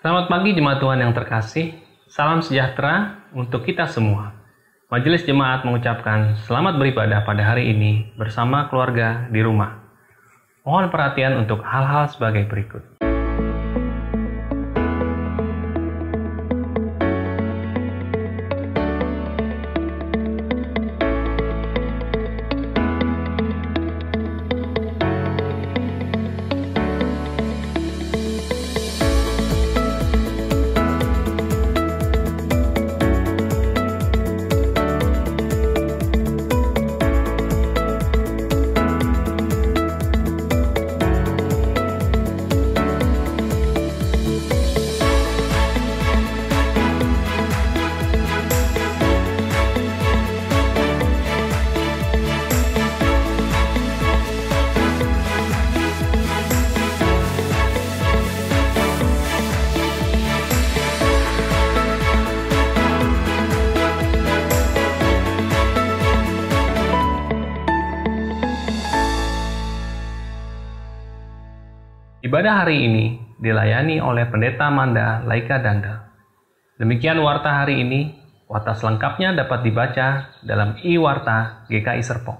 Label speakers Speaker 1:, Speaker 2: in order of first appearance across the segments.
Speaker 1: Selamat pagi jemaat Tuhan yang terkasih. Salam sejahtera untuk kita semua. Majelis Jemaat mengucapkan selamat beribadah pada hari ini bersama keluarga di rumah. Mohon perhatian untuk hal-hal sebagai berikut. Ibadah hari ini dilayani oleh Pendeta Manda Laika Danda. Demikian warta hari ini. Warta selengkapnya dapat dibaca dalam I-Warta GKI Serpong.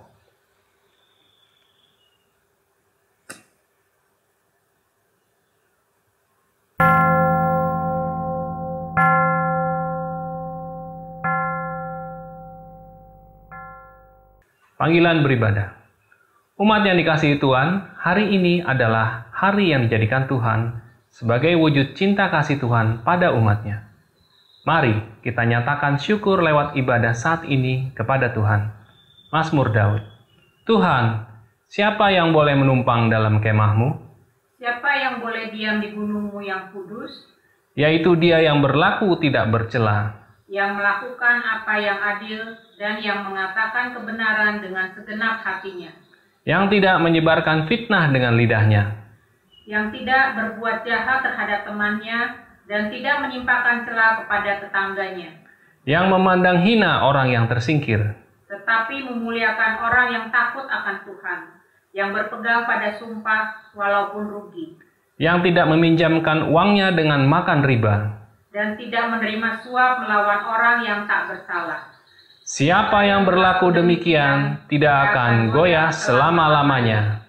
Speaker 1: Panggilan beribadah. Umat yang dikasihi Tuhan, hari ini adalah hari yang dijadikan Tuhan sebagai wujud cinta kasih Tuhan pada umatnya. Mari kita nyatakan syukur lewat ibadah saat ini kepada Tuhan. Mazmur Daud. Tuhan, siapa yang boleh menumpang dalam kemahmu?
Speaker 2: Siapa yang boleh diam di gunungmu yang kudus?
Speaker 1: Yaitu dia yang berlaku tidak bercela,
Speaker 2: yang melakukan apa yang adil dan yang mengatakan kebenaran dengan segenap hatinya,
Speaker 1: yang tidak menyebarkan fitnah dengan lidahnya,
Speaker 2: yang tidak berbuat jahat terhadap temannya dan tidak menimpakan cela kepada tetangganya,
Speaker 1: yang memandang hina orang yang tersingkir,
Speaker 2: tetapi memuliakan orang yang takut akan Tuhan, yang berpegang pada sumpah walaupun rugi,
Speaker 1: yang tidak meminjamkan uangnya dengan makan riba,
Speaker 2: dan tidak menerima suap melawan orang yang tak bersalah.
Speaker 1: Siapa yang berlaku demikian tidak akan goyah selama-lamanya.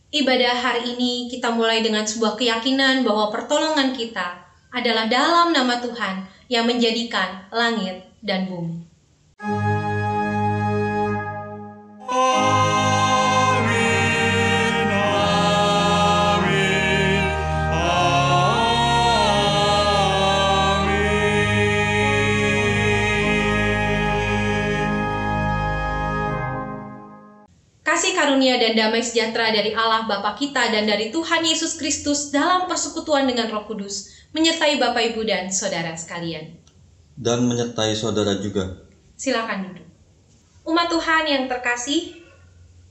Speaker 3: Ibadah hari ini kita mulai dengan sebuah keyakinan bahwa pertolongan kita adalah dalam nama Tuhan yang menjadikan langit dan bumi. Kasih karunia dan damai sejahtera dari Allah Bapa kita dan dari Tuhan Yesus Kristus dalam persekutuan dengan Roh Kudus menyertai Bapak, Ibu, dan saudara sekalian.
Speaker 4: Dan menyertai saudara juga.
Speaker 3: Silakan duduk. Umat Tuhan yang terkasih,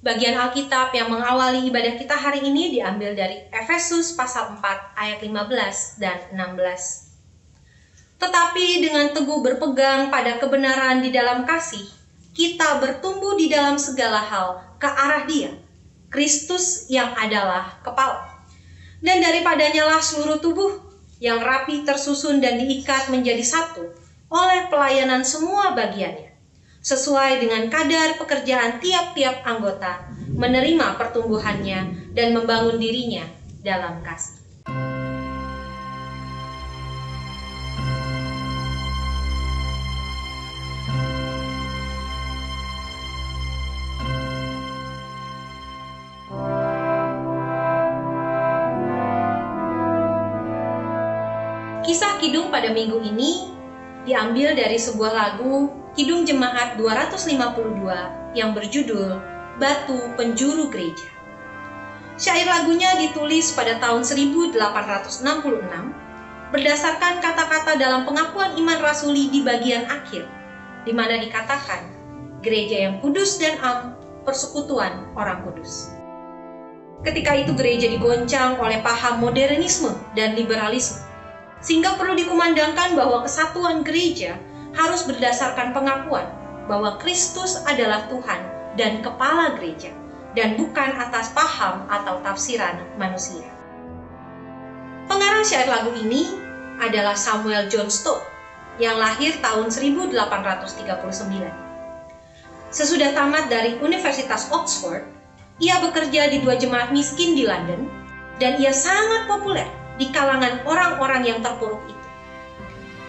Speaker 3: bagian Alkitab yang mengawali ibadah kita hari ini diambil dari Efesus pasal 4 ayat 15 dan 16. Tetapi dengan teguh berpegang pada kebenaran di dalam kasih, kita bertumbuh di dalam segala hal ke arah Dia, Kristus yang adalah kepala. Dan daripadanya lah seluruh tubuh yang rapi tersusun dan diikat menjadi satu oleh pelayanan semua bagiannya, sesuai dengan kadar pekerjaan tiap-tiap anggota, menerima pertumbuhannya dan membangun dirinya dalam kasih. Kisah Kidung pada minggu ini diambil dari sebuah lagu Kidung Jemaat 252 yang berjudul Batu Penjuru Gereja. Syair lagunya ditulis pada tahun 1866 berdasarkan kata-kata dalam pengakuan iman rasuli di bagian akhir, di mana dikatakan gereja yang kudus dan am, persekutuan orang kudus. Ketika itu gereja digoncang oleh paham modernisme dan liberalisme, sehingga perlu dikumandangkan bahwa kesatuan gereja harus berdasarkan pengakuan bahwa Kristus adalah Tuhan dan kepala gereja, dan bukan atas paham atau tafsiran manusia. Pengarang syair lagu ini adalah Samuel Johnstone yang lahir tahun 1839. Sesudah tamat dari Universitas Oxford, ia bekerja di 2 jemaat miskin di London, dan ia sangat populer di kalangan orang-orang yang terpuruk itu.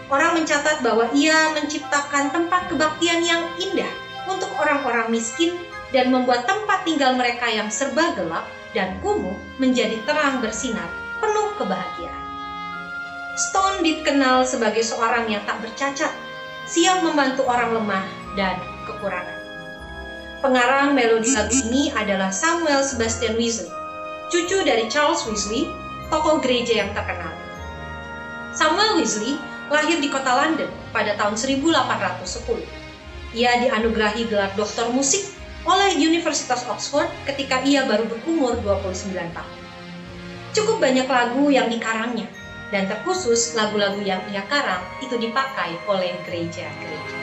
Speaker 3: Orang mencatat bahwa ia menciptakan tempat kebaktian yang indah untuk orang-orang miskin dan membuat tempat tinggal mereka yang serba gelap dan kumuh menjadi terang bersinar, penuh kebahagiaan. Stone dikenal sebagai seorang yang tak bercacat, siap membantu orang lemah dan kekurangan. Pengarang melodi lagu ini adalah Samuel Sebastian Wesley, cucu dari Charles Wesley, tokoh gereja yang terkenal. Samuel Wesley lahir di kota London pada tahun 1810. Ia dianugerahi gelar doktor musik oleh Universitas Oxford ketika ia baru berumur 29 tahun. Cukup banyak lagu yang dikarangnya, dan terkhusus lagu-lagu yang ia karang itu dipakai oleh gereja-gereja.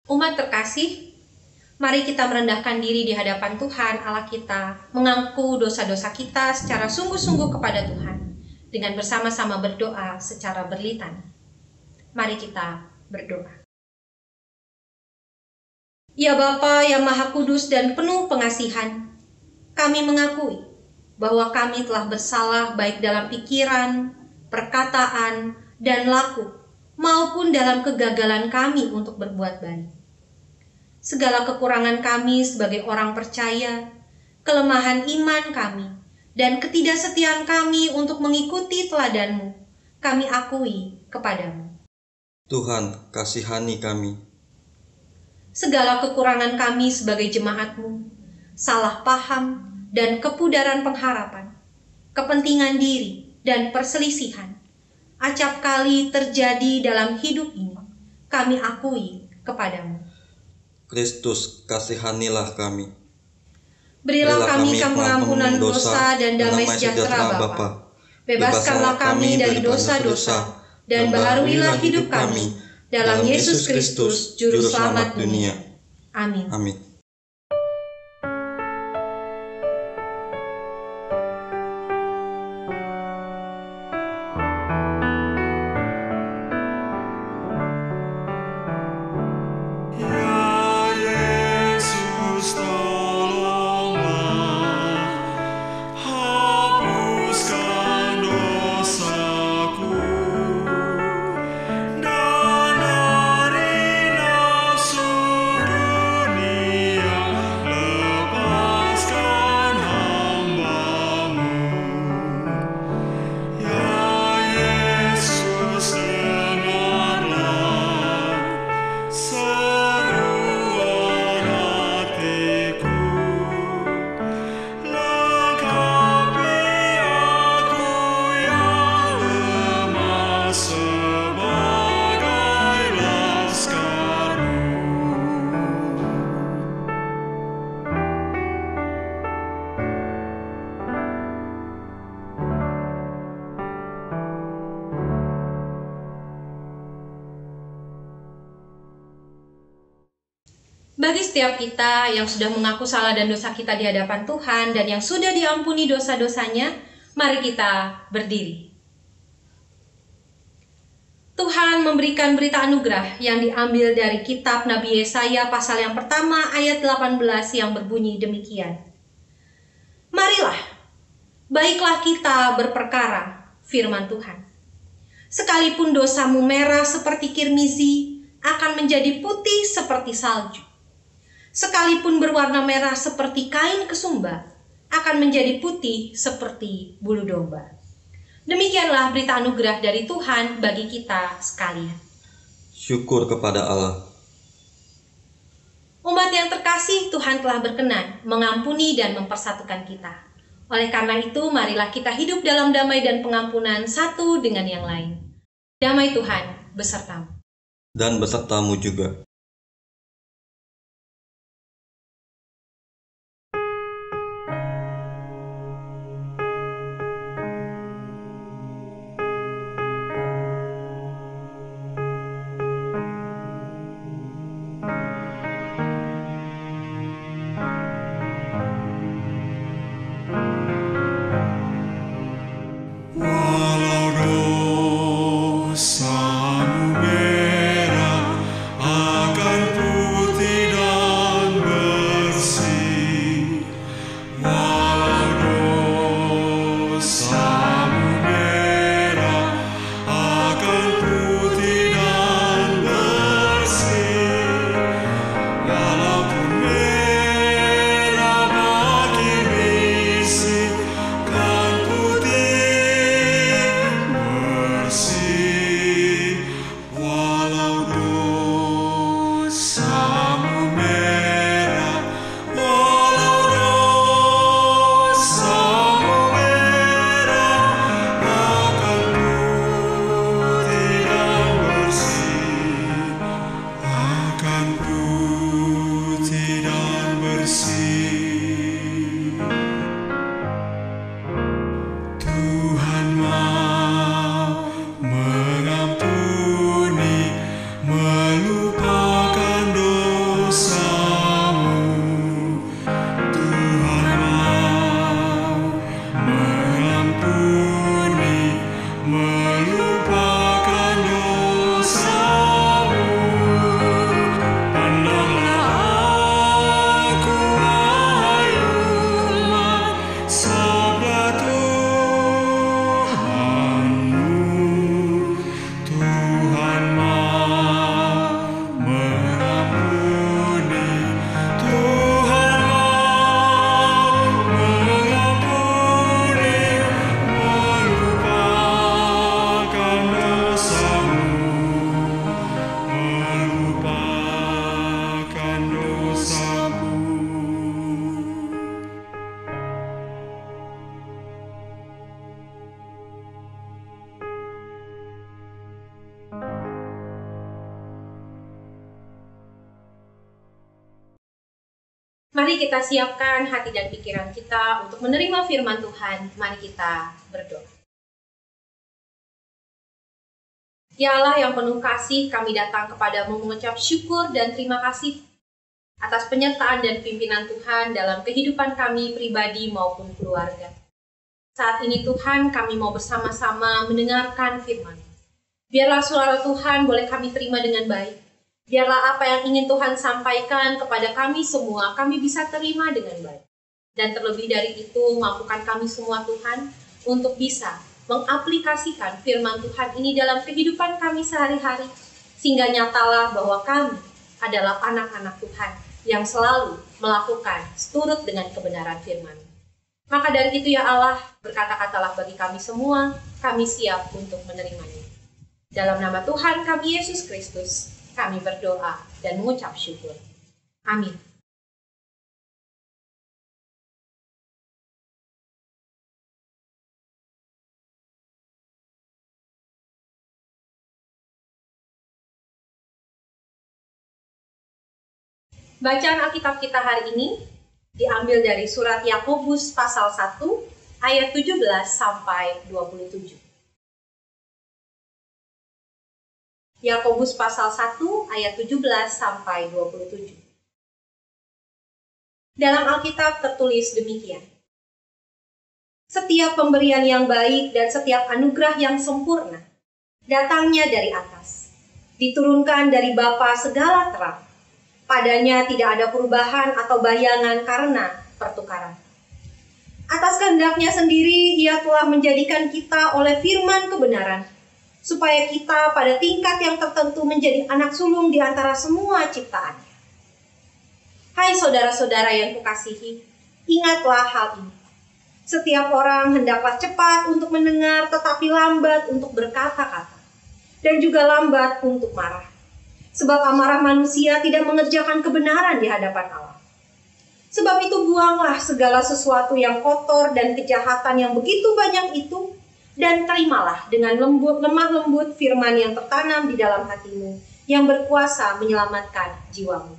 Speaker 3: Umat terkasih, Mari kita merendahkan diri di hadapan Tuhan Allah kita, mengaku dosa-dosa kita secara sungguh-sungguh kepada Tuhan, dengan bersama-sama berdoa secara berlitan. Mari kita berdoa. Ya Bapa yang Maha Kudus dan penuh pengasihan, kami mengakui bahwa kami telah bersalah baik dalam pikiran, perkataan, dan laku, maupun dalam kegagalan kami untuk berbuat baik. Segala kekurangan kami sebagai orang percaya, kelemahan iman kami, dan ketidaksetiaan kami untuk mengikuti teladan-Mu, kami akui kepadamu.
Speaker 4: Tuhan, kasihani kami.
Speaker 3: Segala kekurangan kami sebagai jemaat-Mu, salah paham dan kepudaran pengharapan, kepentingan diri dan perselisihan, acap kali terjadi dalam hidup ini, kami akui kepadamu.
Speaker 4: Kristus, kasihanilah kami.
Speaker 3: Berilah kami pengampunan dosa dan damai sejahtera Bapa. Bebaskanlah kami dari dosa-dosa dan baharuilah hidup kami dalam Yesus Kristus, Juru Selamat dunia. Amin.
Speaker 4: Amin.
Speaker 3: Bagi setiap kita yang sudah mengaku salah dan dosa kita di hadapan Tuhan dan yang sudah diampuni dosa-dosanya, mari kita berdiri. Tuhan memberikan berita anugerah yang diambil dari kitab Nabi Yesaya pasal yang pertama ayat 18 yang berbunyi demikian. Marilah, baiklah kita berperkara, firman Tuhan. Sekalipun dosamu merah seperti kirmizi, akan menjadi putih seperti salju. Sekalipun berwarna merah seperti kain kesumba, akan menjadi putih seperti bulu domba. Demikianlah berita anugerah dari Tuhan bagi kita sekalian.
Speaker 4: Syukur kepada Allah.
Speaker 3: Umat yang terkasih, Tuhan telah berkenan mengampuni dan mempersatukan kita. Oleh karena itu, marilah kita hidup dalam damai dan pengampunan satu dengan yang lain. Damai Tuhan besertamu.
Speaker 4: Dan besertamu juga.
Speaker 5: Walau dosamu merah
Speaker 3: Mari kita siapkan hati dan pikiran kita untuk menerima firman Tuhan. Mari kita berdoa. Ya Allah yang penuh kasih, kami datang kepadamu mengucap syukur dan terima kasih atas penyertaan dan pimpinan Tuhan dalam kehidupan kami pribadi maupun keluarga. Saat ini Tuhan, kami mau bersama-sama mendengarkan firman. Biarlah suara Tuhan boleh kami terima dengan baik. Biarlah apa yang ingin Tuhan sampaikan kepada kami semua, kami bisa terima dengan baik. Dan terlebih dari itu, mampukan kami semua Tuhan untuk bisa mengaplikasikan firman Tuhan ini dalam kehidupan kami sehari-hari. Sehingga nyatalah bahwa kami adalah anak-anak Tuhan yang selalu melakukan seturut dengan kebenaran firman. Maka dari itu ya Allah, berkata-katalah bagi kami semua, kami siap untuk menerimanya. Dalam nama Tuhan kami Yesus Kristus, kami berdoa dan mengucap syukur. Amin. Bacaan Alkitab kita hari ini diambil dari surat Yakobus pasal 1 ayat 17 sampai 27. Yakobus pasal 1 ayat 17 sampai 27. Dalam Alkitab tertulis demikian. Setiap pemberian yang baik dan setiap anugerah yang sempurna datangnya dari atas, diturunkan dari Bapa segala terang. Padanya tidak ada perubahan atau bayangan karena pertukaran. Atas kehendaknya sendiri ia telah menjadikan kita oleh firman kebenaran, supaya kita pada tingkat yang tertentu menjadi anak sulung di antara semua ciptaannya. Hai saudara-saudara yang kukasihi, ingatlah hal ini. Setiap orang hendaklah cepat untuk mendengar, tetapi lambat untuk berkata-kata, dan juga lambat untuk marah. Sebab amarah manusia tidak mengerjakan kebenaran di hadapan Allah. Sebab itu buanglah segala sesuatu yang kotor dan kejahatan yang begitu banyak itu, dan terimalah dengan lemah lembut firman yang tertanam di dalam hatimu, yang berkuasa menyelamatkan jiwamu.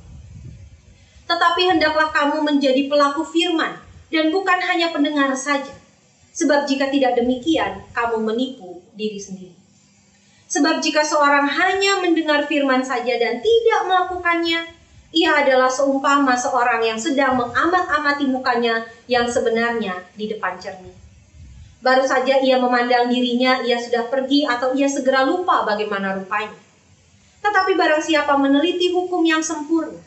Speaker 3: Tetapi hendaklah kamu menjadi pelaku firman, dan bukan hanya pendengar saja. Sebab jika tidak demikian, kamu menipu diri sendiri. Sebab jika seorang hanya mendengar firman saja dan tidak melakukannya, ia adalah seumpama seorang yang sedang mengamat-amati mukanya yang sebenarnya di depan cermin. Baru saja ia memandang dirinya, ia sudah pergi atau ia segera lupa bagaimana rupanya. Tetapi barang siapa meneliti hukum yang sempurna,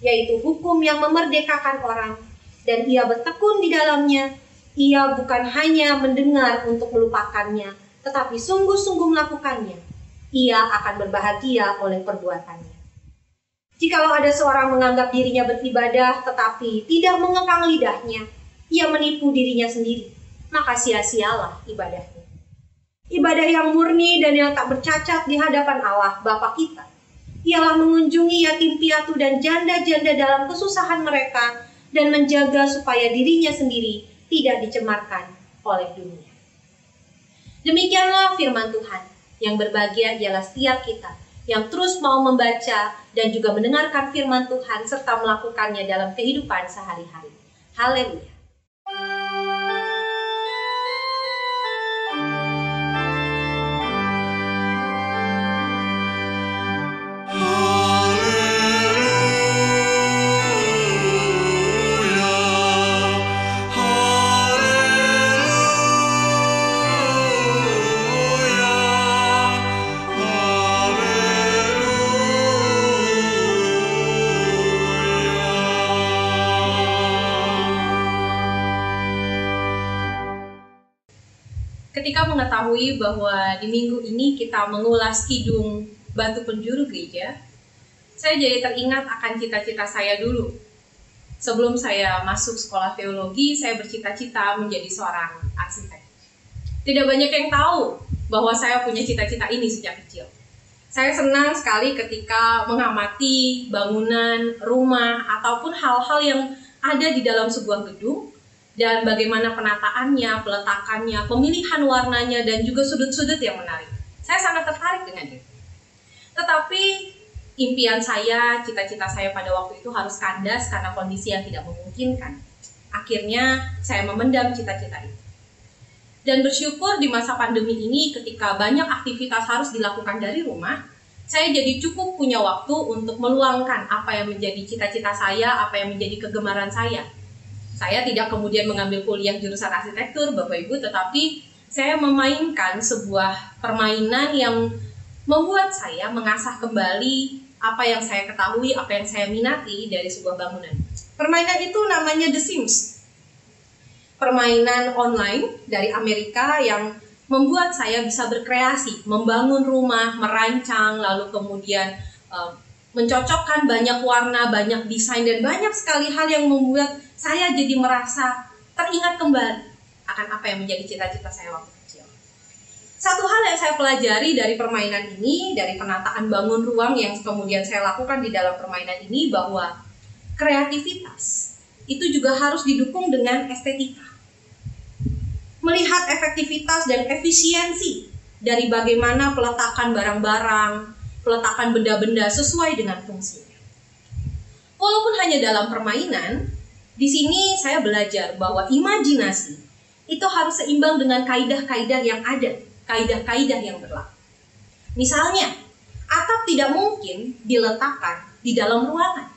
Speaker 3: yaitu hukum yang memerdekakan orang, dan ia bertekun di dalamnya, ia bukan hanya mendengar untuk melupakannya, tetapi sungguh-sungguh melakukannya, ia akan berbahagia oleh perbuatannya. Jikalau ada seorang menganggap dirinya beribadah, tetapi tidak mengekang lidahnya, ia menipu dirinya sendiri. Maka sia-sialah ibadahnya. Ibadah yang murni dan yang tak bercacat di hadapan Allah Bapa kita ialah mengunjungi yatim piatu dan janda-janda dalam kesusahan mereka dan menjaga supaya dirinya sendiri tidak dicemarkan oleh dunia. Demikianlah firman Tuhan. Yang berbahagia ialah setiap kita yang terus mau membaca dan juga mendengarkan firman Tuhan serta melakukannya dalam kehidupan sehari-hari. Haleluya. Ketika mengetahui bahwa di minggu ini kita mengulas kidung batu penjuru gereja, saya jadi teringat akan cita-cita saya dulu. Sebelum saya masuk sekolah teologi, saya bercita-cita menjadi seorang arsitek. Tidak banyak yang tahu bahwa saya punya cita-cita ini sejak kecil. Saya senang sekali ketika mengamati bangunan, rumah, ataupun hal-hal yang ada di dalam sebuah gedung, dan bagaimana penataannya, peletakannya, pemilihan warnanya, dan juga sudut-sudut yang menarik. Saya sangat tertarik dengan itu. Tetapi impian saya, cita-cita saya pada waktu itu harus kandas karena kondisi yang tidak memungkinkan. Akhirnya saya memendam cita-cita itu. Dan bersyukur di masa pandemi ini ketika banyak aktivitas harus dilakukan dari rumah, saya jadi cukup punya waktu untuk meluangkan apa yang menjadi cita-cita saya, apa yang menjadi kegemaran saya. Saya tidak kemudian mengambil kuliah jurusan arsitektur, Bapak Ibu, tetapi saya memainkan sebuah permainan yang membuat saya mengasah kembali apa yang saya ketahui, apa yang saya minati dari sebuah bangunan. Permainan itu namanya The Sims. Permainan online dari Amerika yang membuat saya bisa berkreasi, membangun rumah, merancang, lalu kemudian mencocokkan banyak warna, banyak desain, dan banyak sekali hal yang membuat saya jadi merasa teringat kembali akan apa yang menjadi cita-cita saya waktu kecil. Satu hal yang saya pelajari dari permainan ini, dari penataan bangun ruang yang kemudian saya lakukan di dalam permainan ini, bahwa kreativitas itu juga harus didukung dengan estetika. Melihat efektivitas dan efisiensi dari bagaimana peletakan barang-barang, peletakan benda-benda sesuai dengan fungsinya. Walaupun hanya dalam permainan, di sini saya belajar bahwa imajinasi itu harus seimbang dengan kaidah-kaidah yang ada, kaidah-kaidah yang berlaku. Misalnya, atap tidak mungkin diletakkan di dalam ruangan.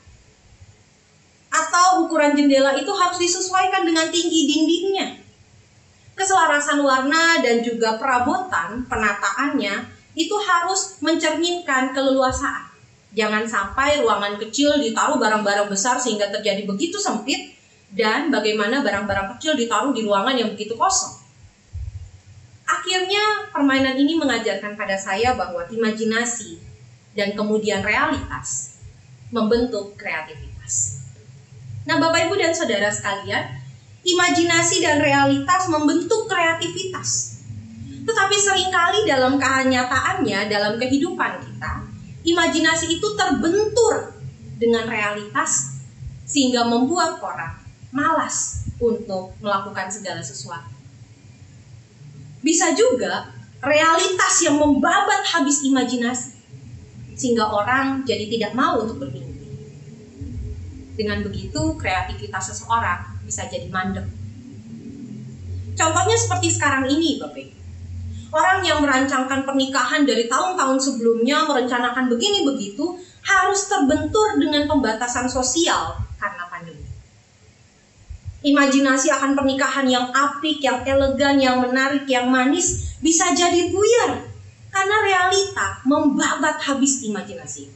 Speaker 3: Atau ukuran jendela itu harus disesuaikan dengan tinggi dindingnya. Keselarasan warna dan juga perabotan penataannya itu harus mencerminkan keleluasaan. Jangan sampai ruangan kecil ditaruh barang-barang besar sehingga terjadi begitu sempit, dan bagaimana barang-barang kecil ditaruh di ruangan yang begitu kosong. Akhirnya permainan ini mengajarkan pada saya bahwa imajinasi dan kemudian realitas membentuk kreativitas. Nah, Bapak, Ibu, dan Saudara sekalian, imajinasi dan realitas membentuk kreativitas. Tetapi seringkali dalam kenyataannya, dalam kehidupan kita, imajinasi itu terbentur dengan realitas sehingga membuat orang malas untuk melakukan segala sesuatu. Bisa juga realitas yang membabat habis imajinasi sehingga orang jadi tidak mau untuk bermimpi. Dengan begitu kreativitas seseorang bisa jadi mandek. Contohnya seperti sekarang ini, Bapak. Orang yang merancangkan pernikahan dari tahun-tahun sebelumnya, merencanakan begini begitu, harus terbentur dengan pembatasan sosial karena pandemi. Imajinasi akan pernikahan yang apik, yang elegan, yang menarik, yang manis bisa jadi buyar karena realita membabat habis imajinasi.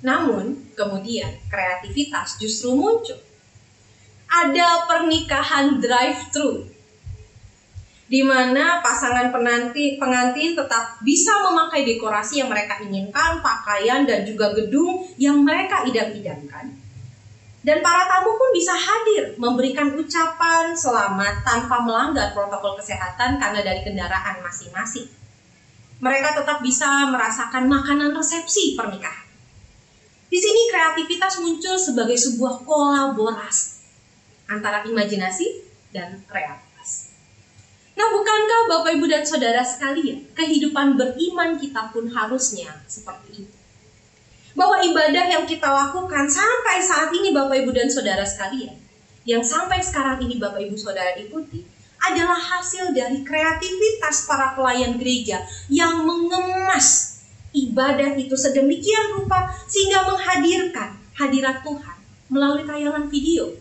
Speaker 3: Namun, kemudian kreativitas justru muncul. Ada pernikahan drive-thru, di mana pasangan pengantin tetap bisa memakai dekorasi yang mereka inginkan, pakaian dan juga gedung yang mereka idam-idamkan. Dan para tamu pun bisa hadir memberikan ucapan selamat tanpa melanggar protokol kesehatan karena dari kendaraan masing-masing. Mereka tetap bisa merasakan makanan resepsi pernikahan. Di sini kreativitas muncul sebagai sebuah kolaborasi antara imajinasi dan realitas. Nah, bukankah Bapak, Ibu, dan Saudara sekalian, kehidupan beriman kita pun harusnya seperti itu? Bahwa ibadah yang kita lakukan sampai saat ini, Bapak, Ibu, dan Saudara sekalian, yang sampai sekarang ini Bapak, Ibu, Saudara ikuti, adalah hasil dari kreativitas para pelayan gereja yang mengemas ibadah itu sedemikian rupa sehingga menghadirkan hadirat Tuhan melalui tayangan video.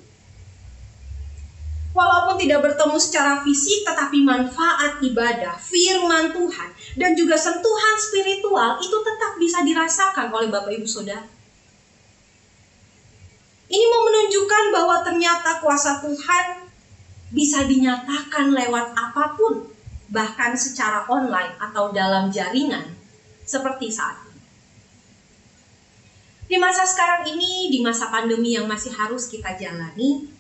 Speaker 3: Walaupun tidak bertemu secara fisik, tetapi manfaat ibadah, firman Tuhan, dan juga sentuhan spiritual itu tetap bisa dirasakan oleh Bapak, Ibu, Saudara. Ini mau menunjukkan bahwa ternyata kuasa Tuhan bisa dinyatakan lewat apapun, bahkan secara online atau dalam jaringan, seperti saat ini. Di masa sekarang ini, di masa pandemi yang masih harus kita jalani,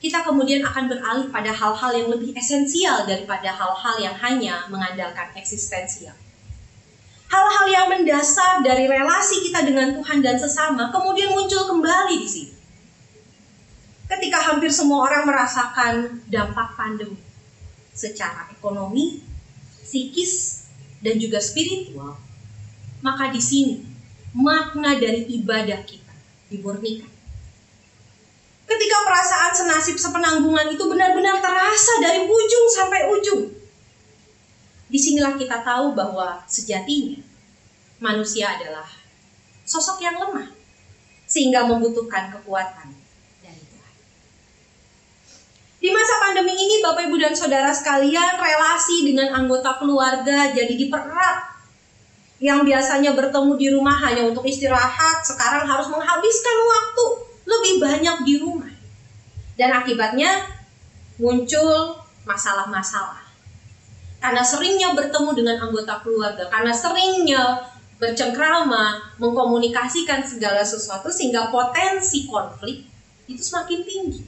Speaker 3: kita kemudian akan beralih pada hal-hal yang lebih esensial daripada hal-hal yang hanya mengandalkan eksistensial. Hal-hal yang mendasar dari relasi kita dengan Tuhan dan sesama kemudian muncul kembali di sini. Ketika hampir semua orang merasakan dampak pandemi secara ekonomi, psikis, dan juga spiritual, maka di sini makna dari ibadah kita dimurnikan. Ketika perasaan senasib sepenanggungan itu benar-benar terasa dari ujung sampai ujung, disinilah kita tahu bahwa sejatinya manusia adalah sosok yang lemah, sehingga membutuhkan kekuatan dari Tuhan. Di masa pandemi ini, Bapak, Ibu, dan Saudara sekalian, relasi dengan anggota keluarga jadi dipererat. Yang biasanya bertemu di rumah hanya untuk istirahat, sekarang harus menghabiskan waktu lebih banyak di rumah. Dan akibatnya muncul masalah-masalah. Karena seringnya bertemu dengan anggota keluarga, karena seringnya bercengkrama, mengkomunikasikan segala sesuatu, sehingga potensi konflik itu semakin tinggi.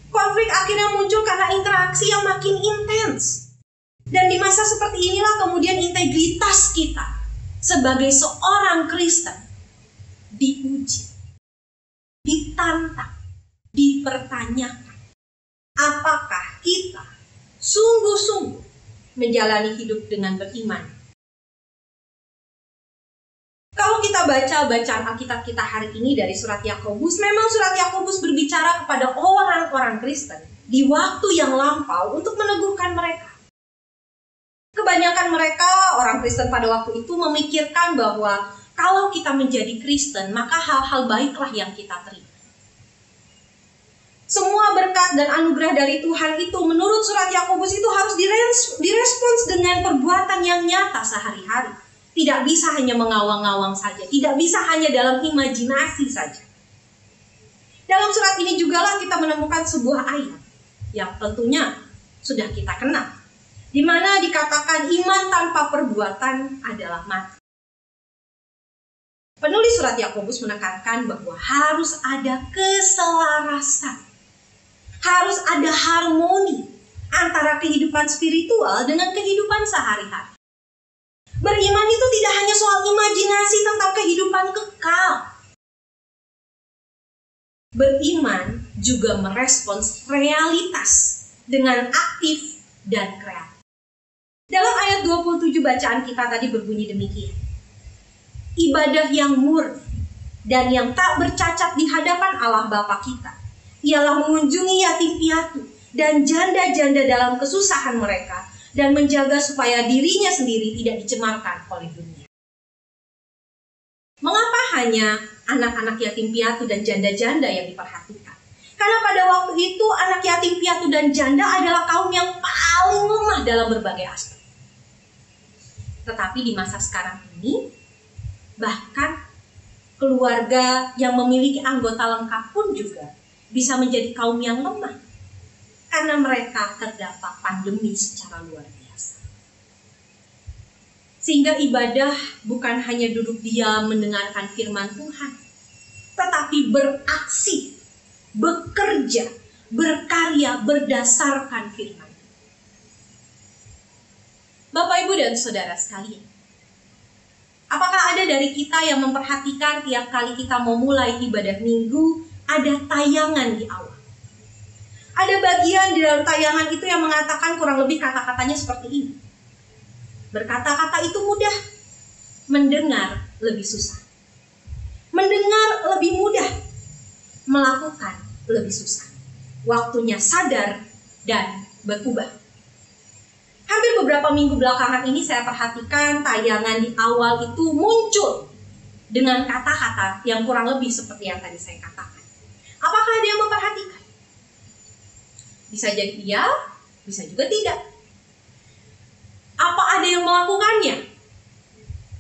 Speaker 3: Konflik akhirnya muncul karena interaksi yang makin intens. Dan di masa seperti inilah kemudian integritas kita sebagai seorang Kristen diuji, ditantang, dipertanyakan. Apakah kita sungguh-sungguh menjalani hidup dengan beriman? Kalau kita baca bacaan Alkitab kita hari ini dari surat Yakobus, memang surat Yakobus berbicara kepada orang-orang Kristen di waktu yang lampau untuk meneguhkan mereka. Kebanyakan mereka, orang Kristen pada waktu itu, memikirkan bahwa kalau kita menjadi Kristen, maka hal-hal baiklah yang kita terima. Semua berkat dan anugerah dari Tuhan itu, menurut surat Yakobus itu harus direspons dengan perbuatan yang nyata sehari-hari. Tidak bisa hanya mengawang-awang saja, tidak bisa hanya dalam imajinasi saja. Dalam surat ini jugalah kita menemukan sebuah ayat yang tentunya sudah kita kenal, di mana dikatakan iman tanpa perbuatan adalah mati. Penulis surat Yakobus menekankan bahwa harus ada keselarasan, harus ada harmoni antara kehidupan spiritual dengan kehidupan sehari-hari. Beriman itu tidak hanya soal imajinasi tentang kehidupan kekal. Beriman juga merespons realitas dengan aktif dan kreatif. Dalam ayat 27 bacaan kita tadi berbunyi demikian. Ibadah yang murni dan yang tak bercacat di hadapan Allah Bapa kita ialah mengunjungi yatim piatu dan janda-janda dalam kesusahan mereka dan menjaga supaya dirinya sendiri tidak dicemarkan oleh dunia. Mengapa hanya anak-anak yatim piatu dan janda-janda yang diperhatikan? Karena pada waktu itu anak yatim piatu dan janda adalah kaum yang paling lemah dalam berbagai aspek. Tetapi di masa sekarang ini, bahkan keluarga yang memiliki anggota lengkap pun juga bisa menjadi kaum yang lemah, karena mereka terdampak pandemi secara luar biasa. Sehingga ibadah bukan hanya duduk diam mendengarkan firman Tuhan, tetapi beraksi, bekerja, berkarya berdasarkan firman. Bapak, Ibu, dan Saudara sekalian, apakah ada dari kita yang memperhatikan tiap kali kita mau mulai ibadah minggu, ada tayangan di awal? Ada bagian di dalam tayangan itu yang mengatakan kurang lebih kata-katanya seperti ini. Berkata-kata itu mudah, mendengar lebih susah. Mendengar lebih mudah, melakukan lebih susah. Waktunya sadar dan berubah. Hampir beberapa minggu belakangan ini saya perhatikan tayangan di awal itu muncul dengan kata-kata yang kurang lebih seperti yang tadi saya katakan. Apakah ada yang memperhatikan? Bisa jadi iya, bisa juga tidak. Apa ada yang melakukannya?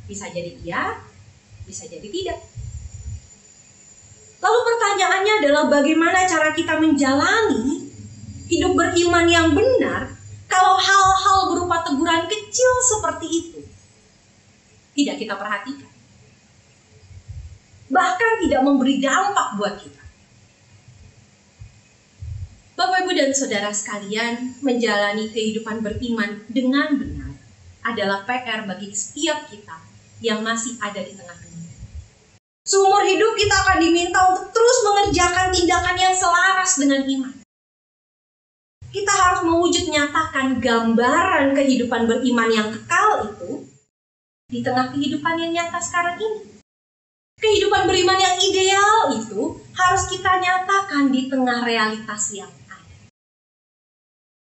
Speaker 3: Bisa jadi iya, bisa jadi tidak. Lalu pertanyaannya adalah bagaimana cara kita menjalani hidup beriman yang benar kalau hal-hal berupa teguran kecil seperti itu tidak kita perhatikan. Bahkan tidak memberi dampak buat kita. Bapak, Ibu, dan Saudara sekalian, menjalani kehidupan beriman dengan benar adalah PR bagi setiap kita yang masih ada di tengah dunia. Seumur hidup kita akan diminta untuk terus mengerjakan tindakan yang selaras dengan iman. Kita harus mewujud nyatakan gambaran kehidupan beriman yang kekal itu di tengah kehidupan yang nyata sekarang ini. Kehidupan beriman yang ideal itu harus kita nyatakan di tengah realitas yang ada.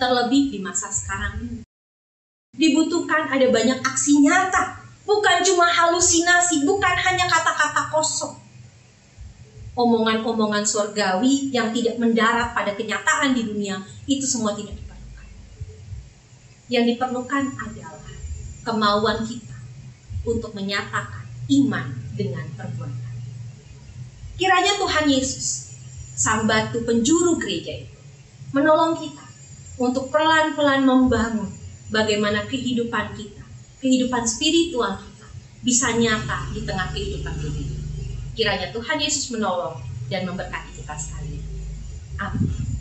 Speaker 3: Terlebih di masa sekarang ini. Dibutuhkan ada banyak aksi nyata, bukan cuma halusinasi, bukan hanya kata-kata kosong. Omongan-omongan surgawi yang tidak mendarat pada kenyataan di dunia, itu semua tidak diperlukan. Yang diperlukan adalah kemauan kita untuk menyatakan iman dengan perbuatan. Kiranya Tuhan Yesus, Sang Batu Penjuru gereja itu, menolong kita untuk pelan-pelan membangun bagaimana kehidupan kita, kehidupan spiritual kita, bisa nyata di tengah kehidupan ini. Kiranya Tuhan Yesus menolong dan memberkati kita sekalian. Amin.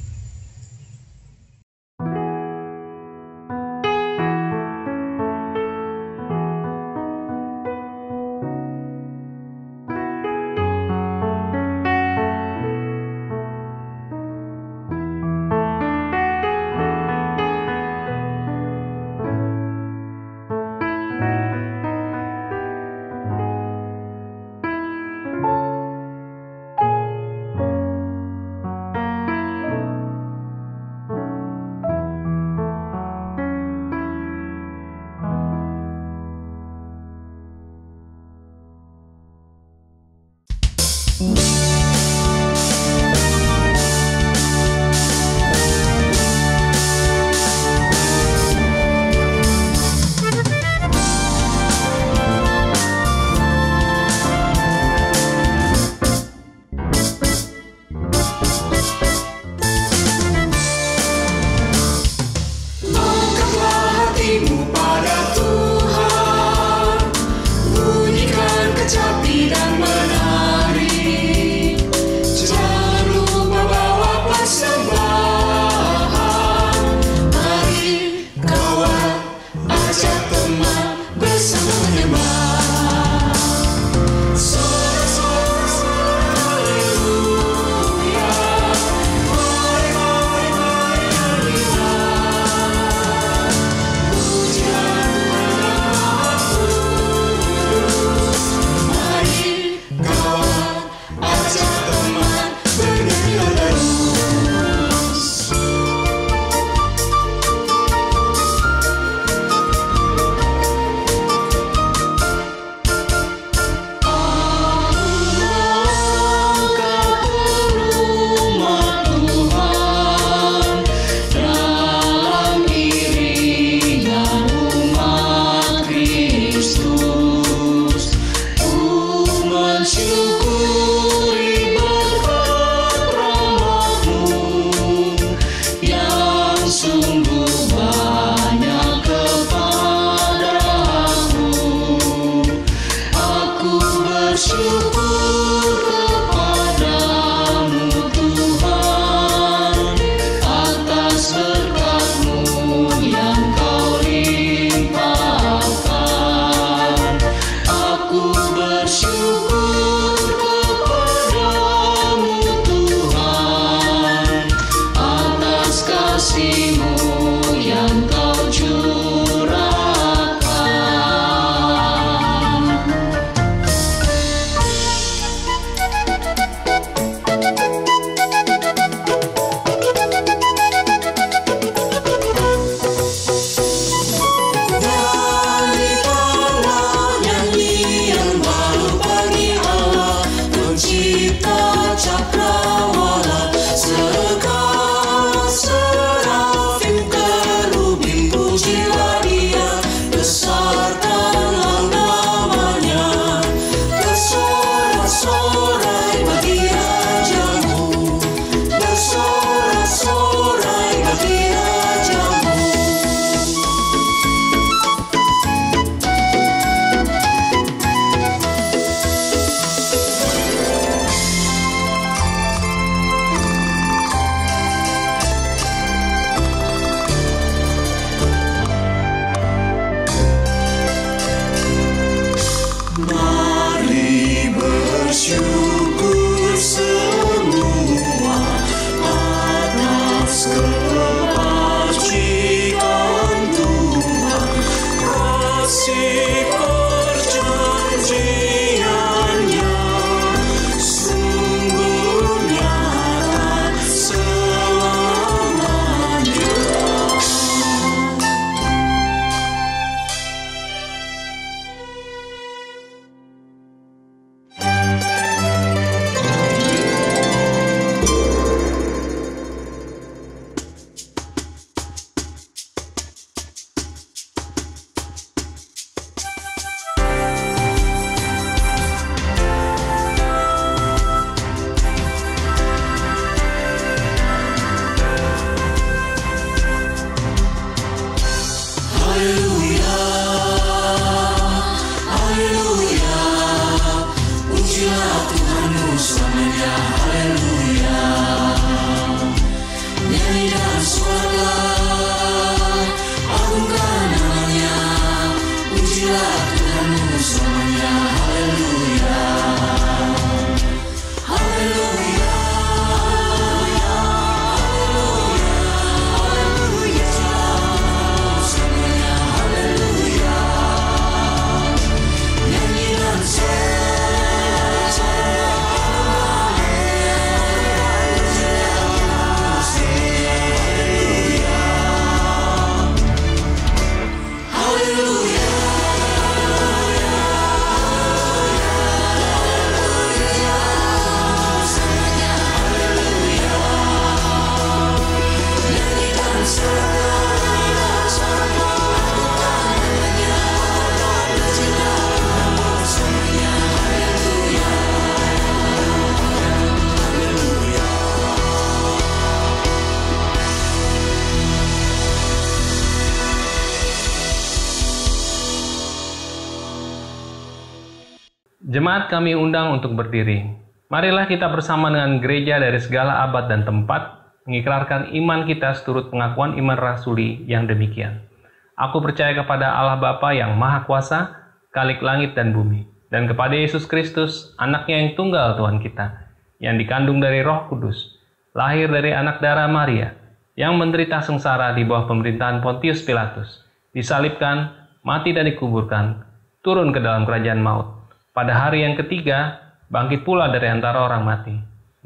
Speaker 1: Jemaat kami undang untuk berdiri. Marilah kita bersama dengan gereja dari segala abad dan tempat, mengikrarkan iman kita seturut pengakuan iman rasuli yang demikian. Aku percaya kepada Allah Bapa yang Maha Kuasa, Khalik langit dan bumi, dan kepada Yesus Kristus, anaknya yang tunggal Tuhan kita, yang dikandung dari Roh Kudus, lahir dari anak darah Maria, yang menderita sengsara di bawah pemerintahan Pontius Pilatus, disalibkan, mati dan dikuburkan, turun ke dalam kerajaan maut. Pada hari yang ketiga, bangkit pula dari antara orang mati,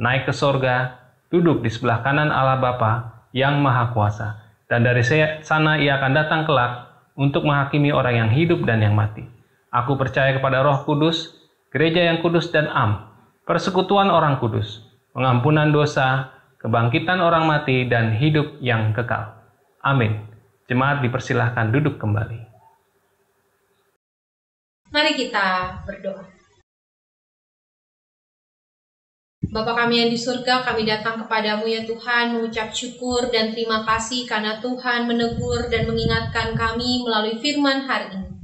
Speaker 1: naik ke sorga, duduk di sebelah kanan Allah Bapa yang Maha Kuasa, dan dari sana ia akan datang kelak untuk menghakimi orang yang hidup dan yang mati. Aku percaya kepada Roh Kudus, gereja yang kudus dan am, persekutuan orang kudus, pengampunan dosa, kebangkitan orang mati, dan hidup yang kekal. Amin. Jemaat dipersilahkan duduk kembali.
Speaker 3: Mari kita berdoa. Bapa kami yang di surga, kami datang kepadamu ya Tuhan, mengucap syukur dan terima kasih karena Tuhan menegur dan mengingatkan kami melalui firman hari ini.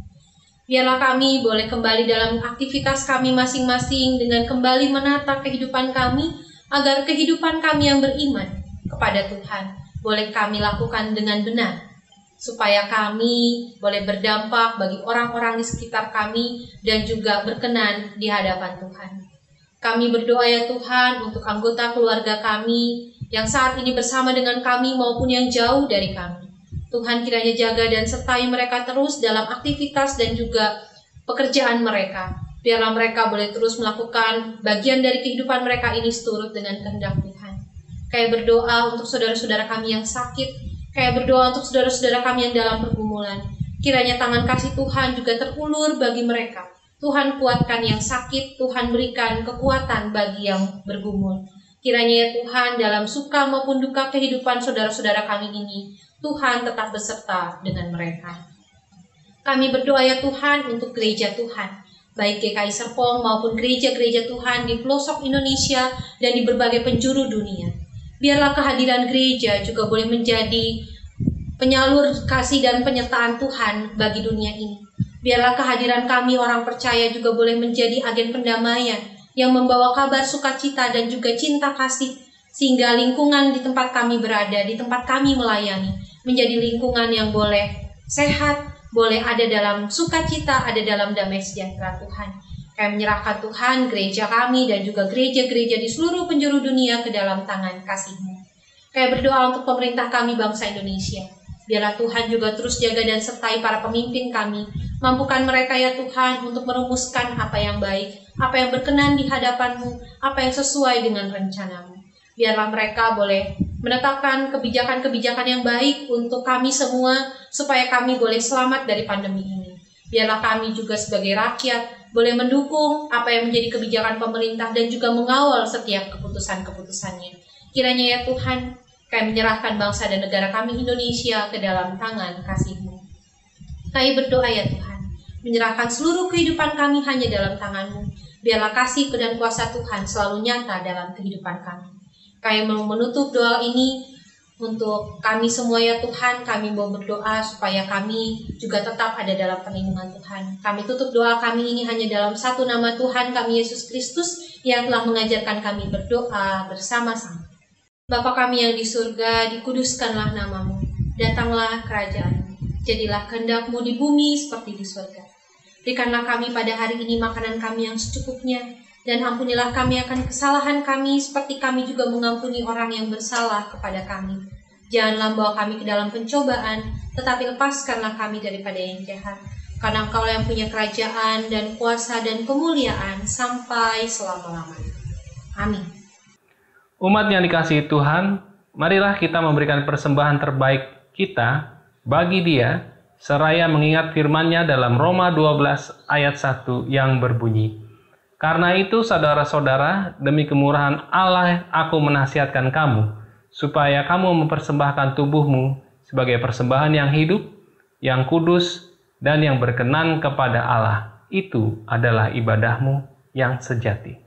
Speaker 3: Biarlah kami boleh kembali dalam aktivitas kami masing-masing dengan kembali menata kehidupan kami, agar kehidupan kami yang beriman kepada Tuhan boleh kami lakukan dengan benar, supaya kami boleh berdampak bagi orang-orang di sekitar kami dan juga berkenan di hadapan Tuhan. Kami berdoa ya Tuhan untuk anggota keluarga kami yang saat ini bersama dengan kami maupun yang jauh dari kami. Tuhan kiranya jaga dan sertai mereka terus dalam aktivitas dan juga pekerjaan mereka. Biarlah mereka boleh terus melakukan bagian dari kehidupan mereka ini seturut dengan kehendak Tuhan. Kami berdoa untuk saudara-saudara kami yang sakit, kayak berdoa untuk saudara-saudara kami yang dalam pergumulan. Kiranya tangan kasih Tuhan juga terulur bagi mereka. Tuhan kuatkan yang sakit, Tuhan berikan kekuatan bagi yang bergumul. Kiranya ya Tuhan dalam suka maupun duka kehidupan saudara-saudara kami ini, Tuhan tetap beserta dengan mereka. Kami berdoa ya Tuhan untuk gereja Tuhan, baik GKI Serpong maupun gereja-gereja Tuhan di pelosok Indonesia dan di berbagai penjuru dunia. Biarlah kehadiran gereja juga boleh menjadi penyalur kasih dan penyertaan Tuhan bagi dunia ini. Biarlah kehadiran kami orang percaya juga boleh menjadi agen pendamaian yang membawa kabar sukacita dan juga cinta kasih, sehingga lingkungan di tempat kami berada, di tempat kami melayani, menjadi lingkungan yang boleh sehat, boleh ada dalam sukacita, ada dalam damai sejahtera Tuhan. Kami menyerahkan Tuhan gereja kami dan juga gereja-gereja di seluruh penjuru dunia ke dalam tangan kasih-Mu. Kami berdoa untuk pemerintah kami bangsa Indonesia. Biarlah Tuhan juga terus jaga dan sertai para pemimpin kami. Mampukan mereka ya Tuhan untuk merumuskan apa yang baik, apa yang berkenan di hadapan-Mu, apa yang sesuai dengan rencana-Mu. Biarlah mereka boleh menetapkan kebijakan-kebijakan yang baik untuk kami semua, supaya kami boleh selamat dari pandemi ini. Biarlah kami juga sebagai rakyat boleh mendukung apa yang menjadi kebijakan pemerintah dan juga mengawal setiap keputusan-keputusannya. Kiranya ya Tuhan, kami menyerahkan bangsa dan negara kami Indonesia ke dalam tangan kasih-Mu. Kami berdoa ya Tuhan, menyerahkan seluruh kehidupan kami hanya dalam tangan-Mu. Biarlah kasih dan kuasa Tuhan selalu nyata dalam kehidupan kami. Kami mau menutup doa ini untuk kami semua ya Tuhan. Kami mau berdoa supaya kami juga tetap ada dalam perlindungan Tuhan. Kami tutup doa kami ini hanya dalam satu nama Tuhan kami Yesus Kristus yang telah mengajarkan kami berdoa bersama-sama. Bapa kami yang di surga, dikuduskanlah nama-Mu. Datanglah kerajaan-Mu. Jadilah kehendak-Mu di bumi seperti di surga. Berikanlah kami pada hari ini makanan kami yang secukupnya, dan ampunilah kami akan kesalahan kami seperti kami juga mengampuni orang yang bersalah kepada kami. Janganlah bawa kami ke dalam pencobaan, tetapi lepaskanlah kami daripada yang jahat. Karena Engkau yang punya kerajaan dan kuasa dan kemuliaan sampai selama-lamanya. Amin.
Speaker 1: Umat yang dikasihi Tuhan, marilah kita memberikan persembahan terbaik kita bagi Dia, seraya mengingat firman-Nya dalam Roma 12 ayat 1 yang berbunyi, "Karena itu saudara-saudara, demi kemurahan Allah aku menasihatkan kamu, supaya kamu mempersembahkan tubuhmu sebagai persembahan yang hidup, yang kudus, dan yang berkenan kepada Allah. Itu adalah ibadahmu yang sejati."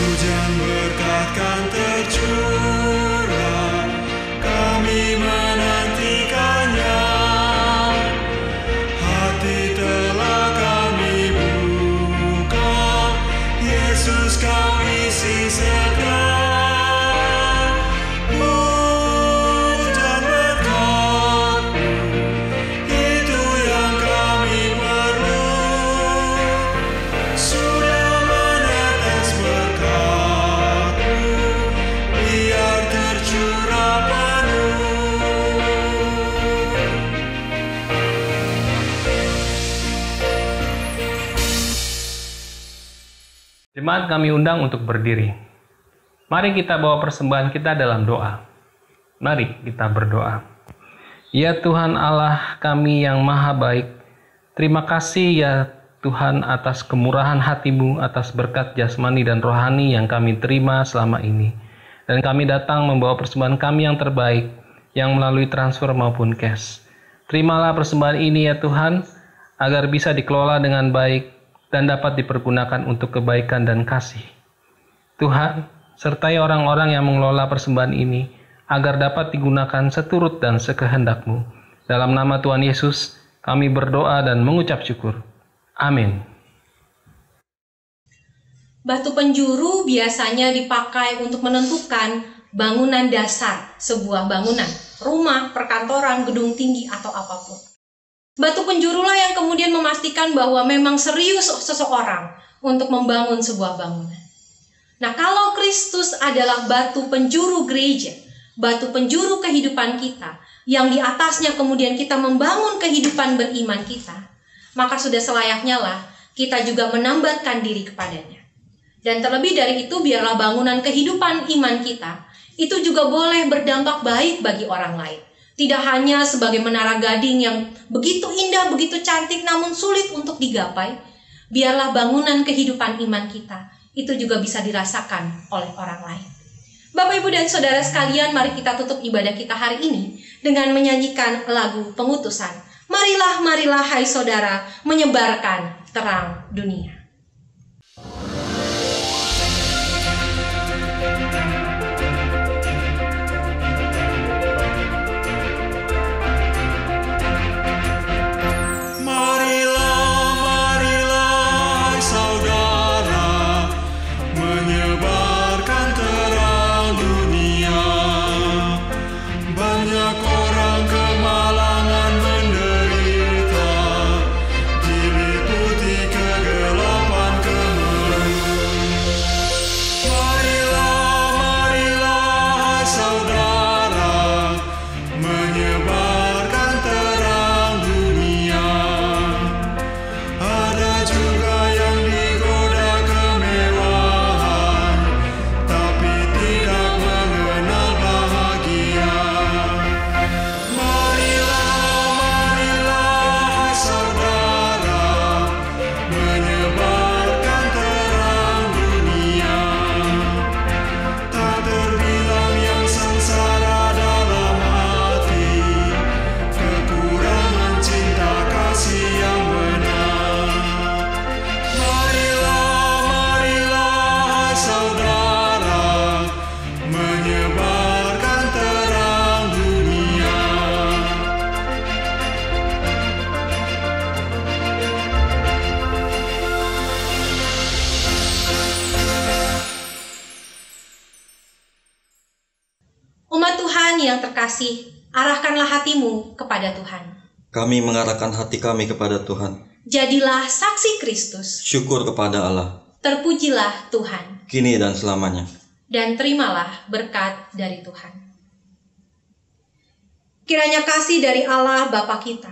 Speaker 5: Hujan berkat kan tercurah, kami menantikannya. Hati telah kami buka, Yesus kau isi segera. Hujan berkat-Mu, itu yang kami perlu. Sudah menetes berkat-Mu, biar tercurah penuh.
Speaker 1: Jemaat kami undang untuk berdiri. Mari kita bawa persembahan kita dalam doa. Mari kita berdoa. Ya Tuhan Allah kami yang maha baik, terima kasih ya Tuhan atas kemurahan hati-Mu, atas berkat jasmani dan rohani yang kami terima selama ini. Dan kami datang membawa persembahan kami yang terbaik, yang melalui transfer maupun cash. Terimalah persembahan ini ya Tuhan, agar bisa dikelola dengan baik dan dapat dipergunakan untuk kebaikan dan kasih. Tuhan, sertai orang-orang yang mengelola persembahan ini, agar dapat digunakan seturut dan sekehendak-Mu. Dalam nama Tuhan Yesus, kami berdoa dan mengucap syukur. Amin.
Speaker 3: Batu penjuru biasanya dipakai untuk menentukan bangunan dasar sebuah bangunan, rumah, perkantoran, gedung tinggi, atau apapun. Batu penjurulah yang kemudian memastikan bahwa memang serius seseorang untuk membangun sebuah bangunan. Nah, kalau Kristus adalah batu penjuru gereja, batu penjuru kehidupan kita, yang di atasnya kemudian kita membangun kehidupan beriman kita, maka sudah selayaknya lah kita juga menambatkan diri kepadanya. Dan terlebih dari itu, biarlah bangunan kehidupan iman kita itu juga boleh berdampak baik bagi orang lain. Tidak hanya sebagai menara gading yang begitu indah, begitu cantik, namun sulit untuk digapai. Biarlah bangunan kehidupan iman kita itu juga bisa dirasakan oleh orang lain. Bapak, Ibu, dan Saudara sekalian, mari kita tutup ibadah kita hari ini dengan menyanyikan lagu pengutusan. Marilah, marilah, hai saudara, menyebarkan terang dunia. Yang terkasih, arahkanlah hatimu kepada Tuhan.
Speaker 4: Kami mengarahkan hati kami kepada Tuhan.
Speaker 3: Jadilah saksi Kristus.
Speaker 4: Syukur kepada Allah.
Speaker 3: Terpujilah Tuhan.
Speaker 4: Kini dan selamanya.
Speaker 3: Dan terimalah berkat dari Tuhan. Kiranya kasih dari Allah Bapa kita,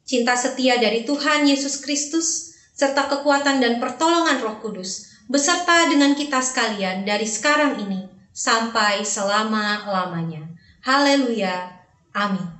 Speaker 3: cinta setia dari Tuhan Yesus Kristus, serta kekuatan dan pertolongan Roh Kudus, beserta dengan kita sekalian dari sekarang ini sampai selama-lamanya. Haleluya. Amin.